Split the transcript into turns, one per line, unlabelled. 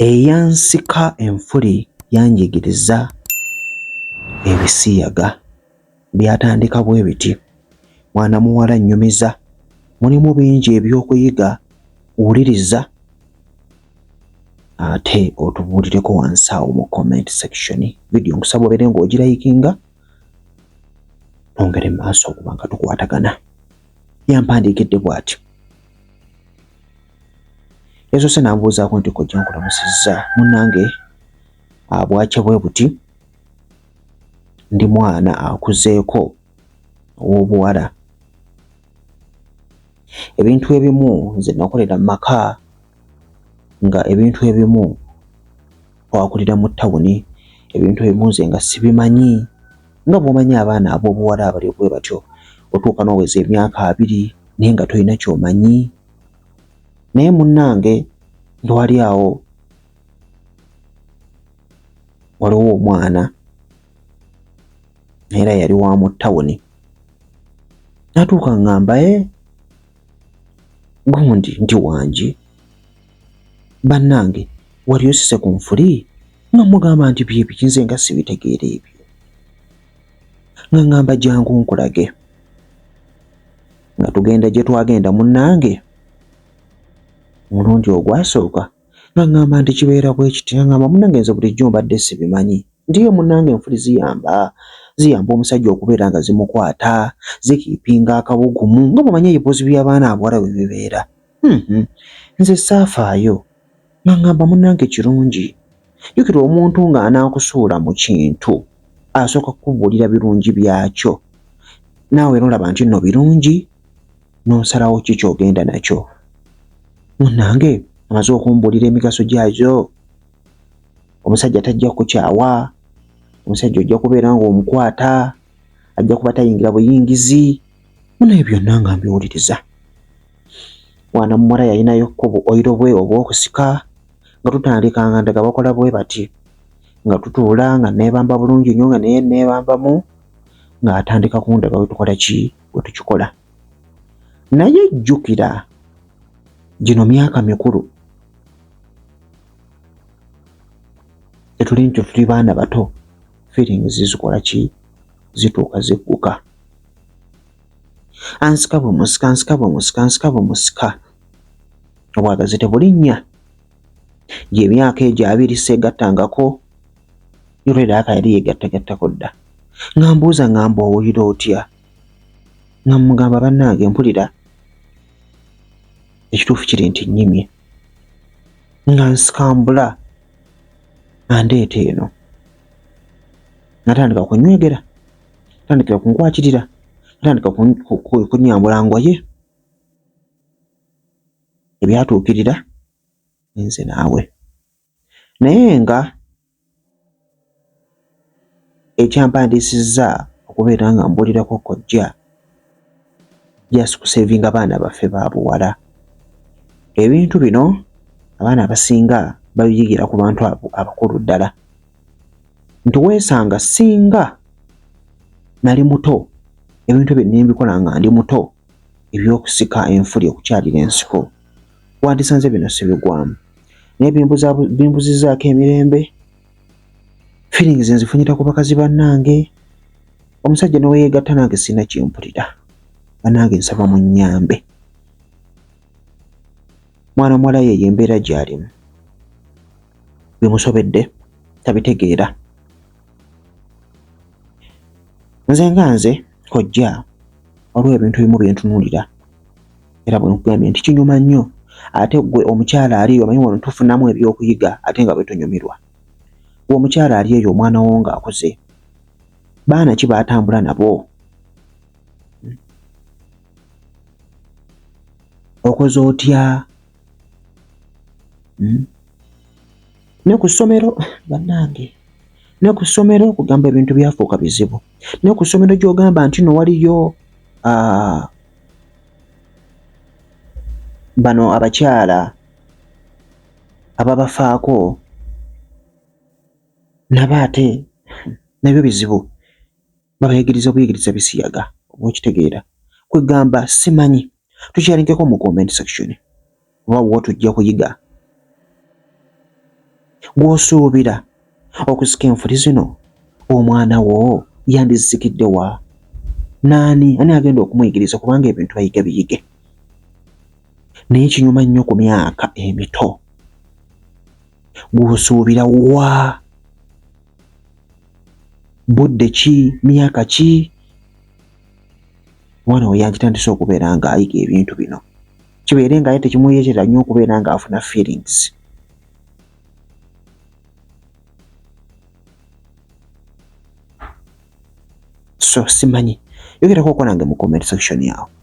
eyansika enfuli yanjigiriza ebisiyaga byatandika bwe biti. Mwana muwala nnyumiza, mulimu bingi ebyokuyiga, wuliriza ate otubuulireko wansi awo mu comment section. Video nkusaba obeere ng'ogirayikinga ongere maaso okuba nga tukwatagana. Yampandiikidde bw'ati: yasoose n'ambuuzaako nti kojja nkulamusizza munnange, bwakya bwe buti, ndi mwana akuzeeko ow'obuwala. Ebintu ebimu nze nakolera mu maka, nga ebintu ebimu twakulira mu ttawuni, ebintu ebimu nze nga sibimanyi, nga bw'omanyi abaana ab'obuwala abali bwe batyo, otuuka n'oweza emyaka 2 naye nga tolina ky'omanyi. Naye munnange ndwali awo waliwo omwana era yali wa mu ttawuni, natuuka ngamba gundi nti wangi bannange wali osise ku nfuli, nga mugamba nti byebiki, nze nga sibitegeera ebyo, nga ngamba jangu nkulage. Nga tugenda gye twagenda munnange, omulundi ogwasooka nga ngamba nti kibeera bwe kiti, nga ngamba munnange nze bulijjo mbadde sibimanyi, nti ye munnange enfuli ziyamba omusajja okubeera nga zimukwata, zikiipinga akabugumu, nga bw'omanyi ebibuuzi by'abaana abawala bwe bibeera. Nze saafaayo, nga ngamba munnange kirungi, jjukira omuntu ng'anaakusuula mu kintu asooka kukubuulira birungi byakyo, naawe era olaba nti nno birungi, n'osalawo ki ky'ogenda nakyo. Munnange amaze okumbuulira emigaso gyakyo, omusajja tajja kukyawa, omusajja ojja kubeera ng'omukwata, ajja kuba tayingira buyingizi, munaye byonna nga mbiwuliriza. Mwana muwala yalinayo oyiro bwe obw'okusika, nga tutandika nga ndaga bakola bwe bati, nga tutuula nga neebamba bulungi nnyo, nga naye neebambamu, ng'atandika kundaga bwe tukola ki, bwe tukikola. Naye jjukira gino myaka mikulu, tetuli nti tuli baana bato, feelings zikola ki, zituuka zigguka. Ansika bwe musika, ansika bwe musika, ansika bwe musika, obwagazi tebulinnya. Gy'emyaka egyo 2 seegattangako, yolweraaka yali yeegattagattako dda. Nga mbuuza ngamba owulira otya? Nga mugamba bannange mpulira, ekituufu kiri nti nnyimye. Nga nsikambula, andeeta eno, natandika kunywegera, natandikira kunkwakirira, natandika kunnyambula ngoye. Ebyatuukirira nze naawe. Naye nga ekyampandiisizza okubeera nga mbuulirako kojja, just kusevinga abaana baffe ba buwala. Ebintu bino abaana abasinga babiyigira ku bantu abakulu ddala. Nti weesanga singa nali muto, ebintu bye nimbikola nga ndi muto, eby'okusika enfuli, okukyalira ensiko, wandisanze bino sibigwamu. Naye bimbuzizzaako emirembe, feelings nzifunyira ku bakazi bannange. Omusajja ne weyeegatta nange sirina kyempulira, bannange nsaba munnyambe. Mwana muwala yeeyo embeera gy'alimu, bimusobedde, tabitegeera. Nze kojja, waliwo ebintu ebimu bye ntunuulira era bwe nkugambye nti kinyuma nnyo, ate gwe omukyala ali eyo, omanyi wano tufunamu ebyokuyiga ate nga bwe tunyumirwa. Gwe omukyala ali eyo, omwana wo ng'akuze, baana ki baatambula nabo? Okoze otya? Ne ku ssomero bannange, ne ku ssomero kugamba ebintu byafuuka bizibu. Ne ku ssomero gy'ogamba nti no waliyo bano abakyala ababafaako, nabo ate nabyo bizibu, babayigiriza obuyigiriza bisiyaga, oba okitegeera. Kwegamba simanyi, tukyalinkeko mu comment section oba wo tujja kuyiga. gw'osuubira okusika enfuli zino, omwana wo yandizikidde wa? Ani agenda okumuyigiriza kubanga ebintu bayiga biyige? Naye kinyuma nnyo ku myaka emito. Gw'osuubira wa? Budde ki? Myaka ki? Omwana we yagitandise okubeera ng'ayiga ebintu bino. Kibeere ng'aye tekimuyeetera nnyo okubeera ng'afuna feelings. So simanyi, yogerako nange mu comment section yawe.